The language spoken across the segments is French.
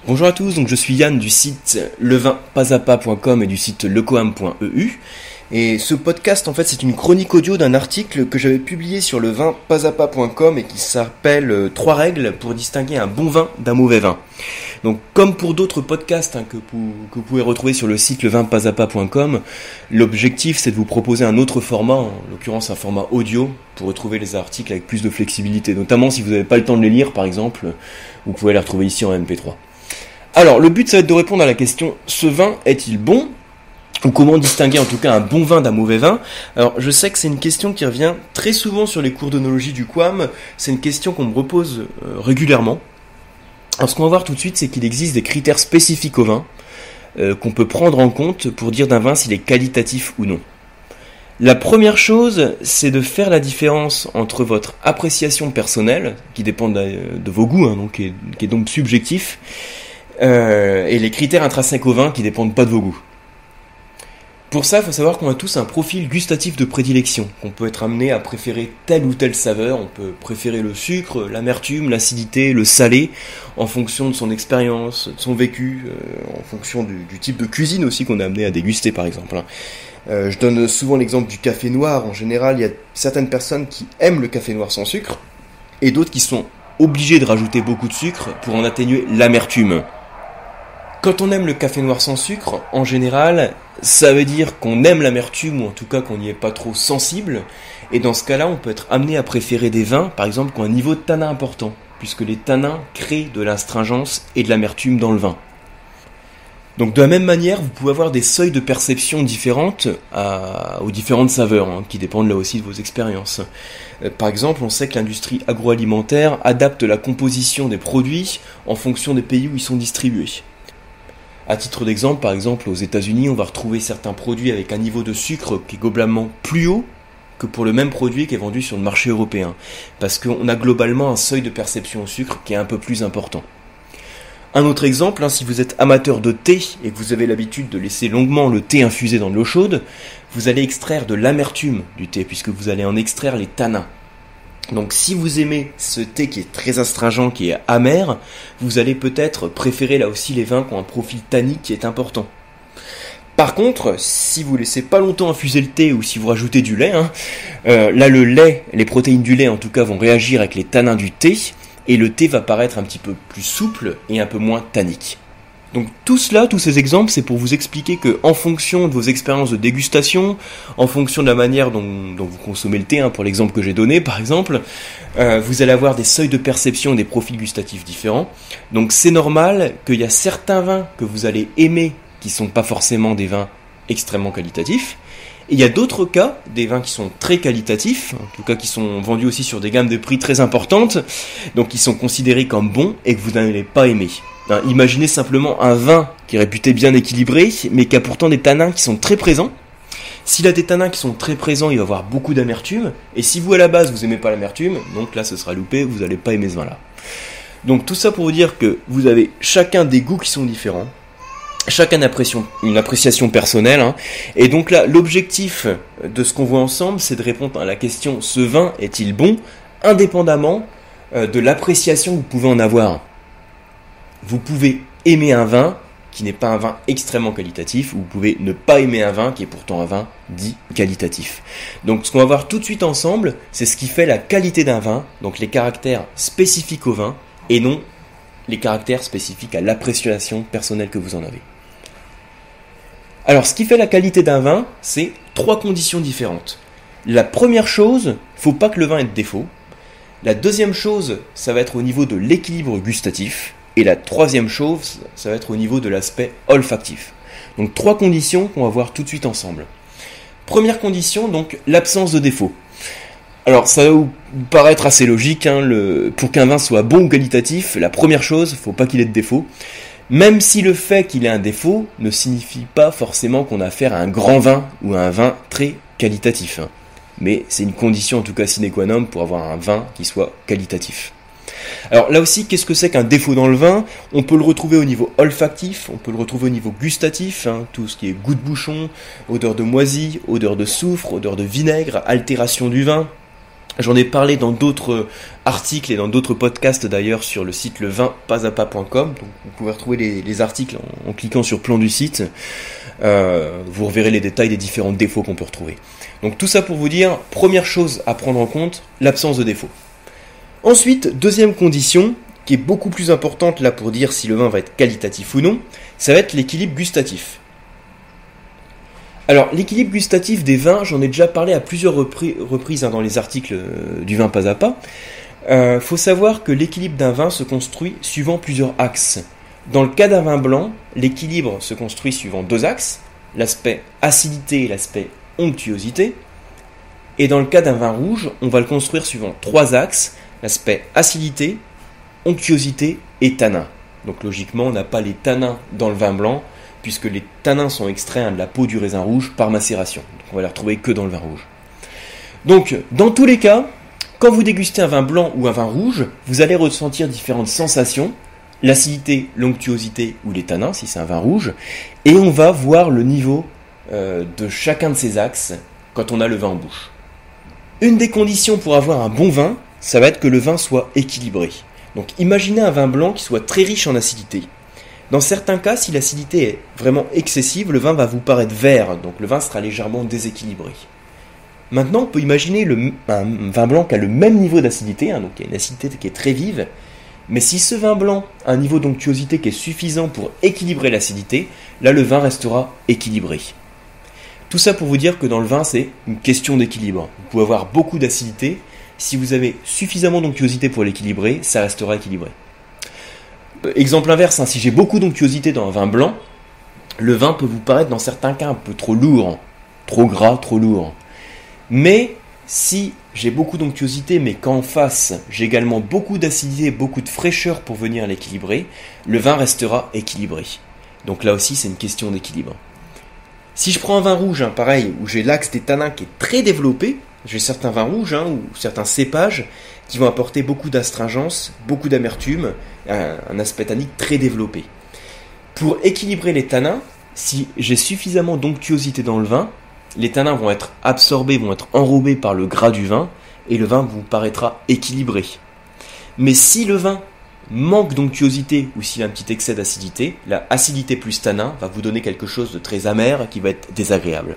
Bonjour à tous, donc je suis Yann du site levinpasapa.com et du site lecoam.eu. Et ce podcast, en fait, c'est une chronique audio d'un article que j'avais publié sur levinpasapa.com et qui s'appelle 3 règles pour distinguer un bon vin d'un mauvais vin. Donc, comme pour d'autres podcasts que vous pouvez retrouver sur le site levinpasapa.com, l'objectif c'est de vous proposer un autre format, en l'occurrence un format audio, pour retrouver les articles avec plus de flexibilité. Notamment si vous n'avez pas le temps de les lire, par exemple, vous pouvez les retrouver ici en MP3. Alors, le but, ça va être de répondre à la question « Ce vin est-il bon ?» ou comment distinguer en tout cas un bon vin d'un mauvais vin. Alors, je sais que c'est une question qui revient très souvent sur les cours d'œnologie du QAM. C'est une question qu'on me repose régulièrement. Alors, ce qu'on va voir tout de suite, c'est qu'il existe des critères spécifiques au vin qu'on peut prendre en compte pour dire d'un vin s'il est qualitatif ou non. La première chose, c'est de faire la différence entre votre appréciation personnelle, qui dépend de vos goûts, donc, qui est donc subjectif, et les critères intrinsèques au vin qui dépendent pas de vos goûts. Pour ça, il faut savoir qu'on a tous un profil gustatif de prédilection, qu'on peut être amené à préférer telle ou telle saveur. On peut préférer le sucre, l'amertume, l'acidité, le salé, en fonction de son expérience, de son vécu, en fonction du type de cuisine aussi qu'on est amené à déguster par exemple. Je donne souvent l'exemple du café noir. En général, il y a certaines personnes qui aiment le café noir sans sucre, et d'autres qui sont obligées de rajouter beaucoup de sucre pour en atténuer l'amertume. Quand on aime le café noir sans sucre, en général, ça veut dire qu'on aime l'amertume, ou en tout cas qu'on n'y est pas trop sensible, et dans ce cas-là, on peut être amené à préférer des vins, par exemple, qui ont un niveau de tanin important, puisque les tanins créent de l'astringence et de l'amertume dans le vin. Donc de la même manière, vous pouvez avoir des seuils de perception différentes aux différentes saveurs, qui dépendent là aussi de vos expériences. Par exemple, on sait que l'industrie agroalimentaire adapte la composition des produits en fonction des pays où ils sont distribués. À titre d'exemple, par exemple, aux États-Unis, on va retrouver certains produits avec un niveau de sucre qui est globalement plus haut que pour le même produit qui est vendu sur le marché européen, parce qu'on a globalement un seuil de perception au sucre qui est un peu plus important. Un autre exemple, si vous êtes amateur de thé et que vous avez l'habitude de laisser longuement le thé infusé dans de l'eau chaude, vous allez extraire de l'amertume du thé, puisque vous allez en extraire les tanins. Donc si vous aimez ce thé qui est très astringent, qui est amer, vous allez peut-être préférer là aussi les vins qui ont un profil tannique qui est important. Par contre, si vous laissez pas longtemps infuser le thé ou si vous rajoutez du lait, là le lait, les protéines du lait en tout cas vont réagir avec les tanins du thé et le thé va paraître un petit peu plus souple et un peu moins tannique. Donc tout cela, tous ces exemples, c'est pour vous expliquer que en fonction de vos expériences de dégustation, en fonction de la manière dont vous consommez le thé, pour l'exemple que j'ai donné par exemple, vous allez avoir des seuils de perception et des profils gustatifs différents. Donc c'est normal qu'il y a certains vins que vous allez aimer qui ne sont pas forcément des vins extrêmement qualitatifs. Et il y a d'autres cas, des vins qui sont très qualitatifs, en tout cas qui sont vendus aussi sur des gammes de prix très importantes, donc qui sont considérés comme bons et que vous n'allez pas aimer. Imaginez simplement un vin qui est réputé bien équilibré, mais qui a pourtant des tanins qui sont très présents. S'il a des tanins qui sont très présents, il va avoir beaucoup d'amertume. Et si vous, à la base, vous n'aimez pas l'amertume, donc là, ce sera loupé, vous n'allez pas aimer ce vin-là. Donc tout ça pour vous dire que vous avez chacun des goûts qui sont différents, chacun une appréciation personnelle. Et donc là, l'objectif de ce qu'on voit ensemble, c'est de répondre à la question « Ce vin est-il bon ?» indépendamment de l'appréciation que vous pouvez en avoir. Vous pouvez aimer un vin qui n'est pas un vin extrêmement qualitatif, ou vous pouvez ne pas aimer un vin qui est pourtant un vin dit qualitatif. Donc ce qu'on va voir tout de suite ensemble, c'est ce qui fait la qualité d'un vin, donc les caractères spécifiques au vin, et non les caractères spécifiques à l'appréciation personnelle que vous en avez. Alors ce qui fait la qualité d'un vin, c'est 3 conditions différentes. La première chose, faut pas que le vin ait de défaut. La deuxième chose, ça va être au niveau de l'équilibre gustatif. Et la troisième chose, ça va être au niveau de l'aspect olfactif. Donc 3 conditions qu'on va voir tout de suite ensemble. Première condition, donc l'absence de défaut. Alors ça va vous paraître assez logique, pour qu'un vin soit bon ou qualitatif, la première chose, faut pas qu'il ait de défaut. Même si le fait qu'il ait un défaut ne signifie pas forcément qu'on a affaire à un grand vin ou à un vin très qualitatif. Mais c'est une condition en tout cas sine qua non pour avoir un vin qui soit qualitatif. Alors là aussi, qu'est-ce que c'est qu'un défaut dans le vin ? On peut le retrouver au niveau olfactif, on peut le retrouver au niveau gustatif, tout ce qui est goût de bouchon, odeur de moisi, odeur de soufre, odeur de vinaigre, altération du vin. J'en ai parlé dans d'autres articles et dans d'autres podcasts d'ailleurs sur le site levinpasapa.com. Donc vous pouvez retrouver les articles en cliquant sur plan du site. Vous reverrez les détails des différents défauts qu'on peut retrouver. Donc tout ça pour vous dire, première chose à prendre en compte, l'absence de défauts. Ensuite, deuxième condition, qui est beaucoup plus importante là pour dire si le vin va être qualitatif ou non, ça va être l'équilibre gustatif. Alors, l'équilibre gustatif des vins, j'en ai déjà parlé à plusieurs reprises dans les articles du vin pas à pas. Faut savoir que l'équilibre d'un vin se construit suivant plusieurs axes. Dans le cas d'un vin blanc, l'équilibre se construit suivant deux axes, l'aspect acidité et l'aspect onctuosité. Et dans le cas d'un vin rouge, on va le construire suivant trois axes, l'aspect acidité, onctuosité et tanin. Donc logiquement, on n'a pas les tanins dans le vin blanc, puisque les tanins sont extraits de la peau du raisin rouge par macération. Donc on va les retrouver que dans le vin rouge. Donc, dans tous les cas, quand vous dégustez un vin blanc ou un vin rouge, vous allez ressentir différentes sensations, l'acidité, l'onctuosité ou les tanins, si c'est un vin rouge, et on va voir le niveau de chacun de ces axes quand on a le vin en bouche. Une des conditions pour avoir un bon vin, ça va être que le vin soit équilibré. Donc imaginez un vin blanc qui soit très riche en acidité. Dans certains cas, si l'acidité est vraiment excessive, le vin va vous paraître vert, donc le vin sera légèrement déséquilibré. Maintenant, on peut imaginer un vin blanc qui a le même niveau d'acidité, donc il y a une acidité qui est très vive, mais si ce vin blanc a un niveau d'onctuosité qui est suffisant pour équilibrer l'acidité, là le vin restera équilibré. Tout ça pour vous dire que dans le vin, c'est une question d'équilibre. Vous pouvez avoir beaucoup d'acidité, si vous avez suffisamment d'onctuosité pour l'équilibrer, ça restera équilibré. Exemple inverse, si j'ai beaucoup d'onctuosité dans un vin blanc, le vin peut vous paraître dans certains cas un peu trop lourd, trop gras, trop lourd. Mais si j'ai beaucoup d'onctuosité, mais qu'en face j'ai également beaucoup d'acidité, beaucoup de fraîcheur pour venir l'équilibrer, le vin restera équilibré. Donc là aussi c'est une question d'équilibre. Si je prends un vin rouge, pareil, où j'ai l'axe des tanins qui est très développé, j'ai certains vins rouges ou certains cépages qui vont apporter beaucoup d'astringence, beaucoup d'amertume, un aspect tannique très développé. Pour équilibrer les tanins, si j'ai suffisamment d'onctuosité dans le vin, les tanins vont être absorbés, vont être enrobés par le gras du vin, et le vin vous paraîtra équilibré. Mais si le vin manque d'onctuosité ou s'il a un petit excès d'acidité, la acidité plus tanin va vous donner quelque chose de très amer qui va être désagréable.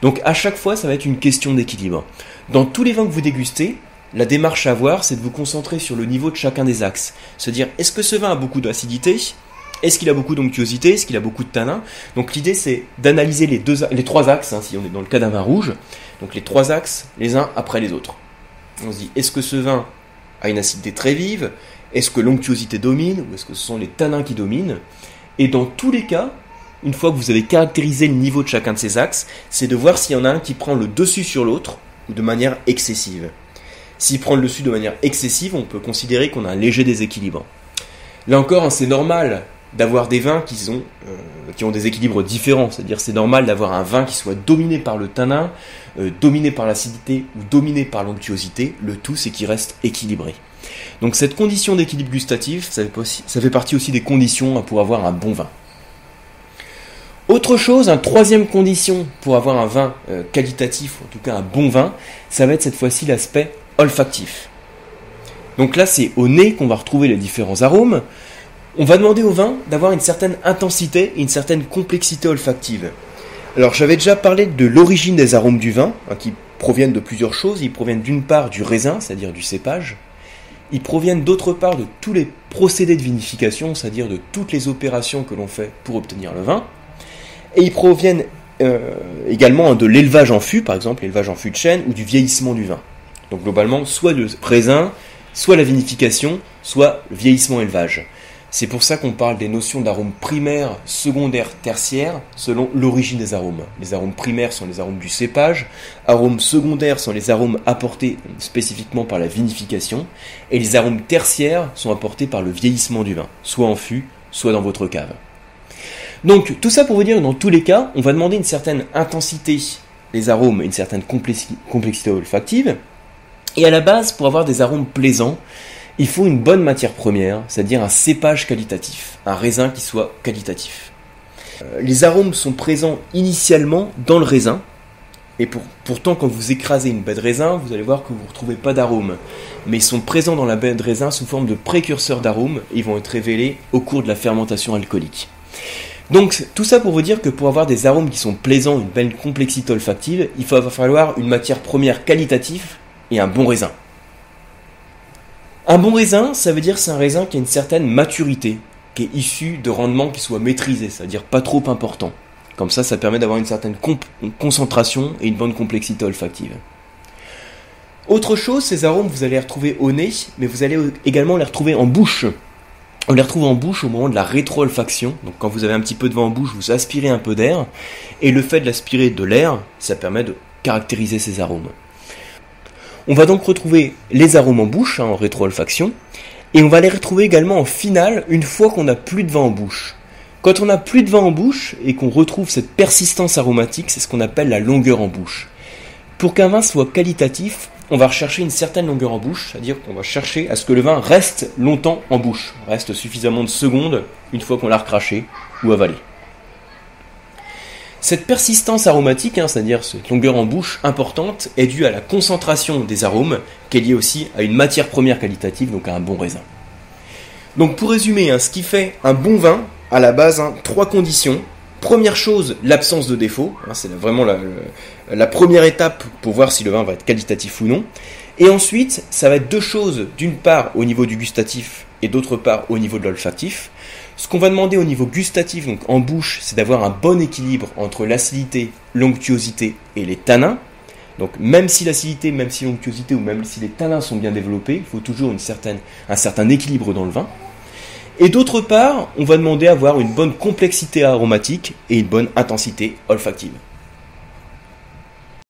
Donc à chaque fois, ça va être une question d'équilibre. Dans tous les vins que vous dégustez, la démarche à avoir, c'est de vous concentrer sur le niveau de chacun des axes. Se dire, est-ce que ce vin a beaucoup d'acidité ? Est-ce qu'il a beaucoup d'onctuosité ? Est-ce qu'il a beaucoup de tanin ? Donc l'idée, c'est d'analyser les trois axes, si on est dans le cas d'un vin rouge. Donc les trois axes, les uns après les autres. On se dit, est-ce que ce vin a une acidité très vive ? Est-ce que l'onctuosité domine ? Ou est-ce que ce sont les tanins qui dominent ? Et dans tous les cas, une fois que vous avez caractérisé le niveau de chacun de ces axes, c'est de voir s'il y en a un qui prend le dessus sur l'autre ou de manière excessive. S'il prend le dessus de manière excessive, on peut considérer qu'on a un léger déséquilibre. Là encore, c'est normal d'avoir des vins qui ont des équilibres différents. C'est-à-dire c'est normal d'avoir un vin qui soit dominé par le tanin, dominé par l'acidité ou dominé par l'onctuosité. Le tout, c'est qu'il reste équilibré. Donc cette condition d'équilibre gustatif, ça fait partie aussi des conditions pour avoir un bon vin. Autre chose, une troisième condition pour avoir un vin qualitatif, ou en tout cas un bon vin, ça va être cette fois-ci l'aspect olfactif. Donc là, c'est au nez qu'on va retrouver les différents arômes. On va demander au vin d'avoir une certaine intensité et une certaine complexité olfactive. Alors j'avais déjà parlé de l'origine des arômes du vin, qui proviennent de plusieurs choses. Ils proviennent d'une part du raisin, c'est-à-dire du cépage. Ils proviennent d'autre part de tous les procédés de vinification, c'est-à-dire de toutes les opérations que l'on fait pour obtenir le vin. Et ils proviennent également de l'élevage en fût, par exemple l'élevage en fût de chêne, ou du vieillissement du vin. Donc globalement, soit le raisin, soit la vinification, soit le vieillissement-élevage. C'est pour ça qu'on parle des notions d'arômes primaires, secondaires, tertiaires, selon l'origine des arômes. Les arômes primaires sont les arômes du cépage, arômes secondaires sont les arômes apportés spécifiquement par la vinification, et les arômes tertiaires sont apportés par le vieillissement du vin, soit en fût, soit dans votre cave. Donc tout ça pour vous dire que dans tous les cas, on va demander une certaine intensité des arômes, une certaine complexité olfactive, et à la base, pour avoir des arômes plaisants, il faut une bonne matière première, c'est-à-dire un cépage qualitatif, un raisin qui soit qualitatif. Les arômes sont présents initialement dans le raisin, Et pourtant, quand vous écrasez une baie de raisin, vous allez voir que vous ne retrouvez pas d'arômes. Mais ils sont présents dans la baie de raisin sous forme de précurseurs d'arômes. Ils vont être révélés au cours de la fermentation alcoolique. Donc, tout ça pour vous dire que pour avoir des arômes qui sont plaisants, une belle complexité olfactive, il va falloir une matière première qualitative et un bon raisin. Un bon raisin, ça veut dire que c'est un raisin qui a une certaine maturité, qui est issu de rendements qui soient maîtrisés, c'est-à-dire pas trop importants. Comme ça permet d'avoir une certaine concentration et une bonne complexité olfactive. Autre chose, ces arômes, vous allez les retrouver au nez, mais vous allez également les retrouver en bouche. On les retrouve en bouche au moment de la rétro-olfaction. Donc quand vous avez un petit peu de vent en bouche, vous aspirez un peu d'air. Et le fait d'aspirer de l'air, ça permet de caractériser ces arômes. On va donc retrouver les arômes en bouche, en rétro-olfaction. Et on va les retrouver également en finale, une fois qu'on n'a plus de vent en bouche. Quand on n'a plus de vent en bouche et qu'on retrouve cette persistance aromatique, c'est ce qu'on appelle la longueur en bouche. Pour qu'un vin soit qualitatif, on va rechercher une certaine longueur en bouche, c'est-à-dire qu'on va chercher à ce que le vin reste longtemps en bouche, reste suffisamment de secondes une fois qu'on l'a recraché ou avalé. Cette persistance aromatique, c'est-à-dire cette longueur en bouche importante, est due à la concentration des arômes, qui est liée aussi à une matière première qualitative, donc à un bon raisin. Donc pour résumer, ce qui fait un bon vin, à la base, 3 conditions. Première chose, l'absence de défaut. C'est vraiment la première étape pour voir si le vin va être qualitatif ou non. Et ensuite, ça va être 2 choses. D'une part, au niveau du gustatif et d'autre part, au niveau de l'olfactif. Ce qu'on va demander au niveau gustatif, donc en bouche, c'est d'avoir un bon équilibre entre l'acidité, l'onctuosité et les tanins. Donc même si l'acidité, même si l'onctuosité ou même si les tanins sont bien développés, il faut toujours un certain équilibre dans le vin. Et d'autre part, on va demander à avoir une bonne complexité aromatique et une bonne intensité olfactive.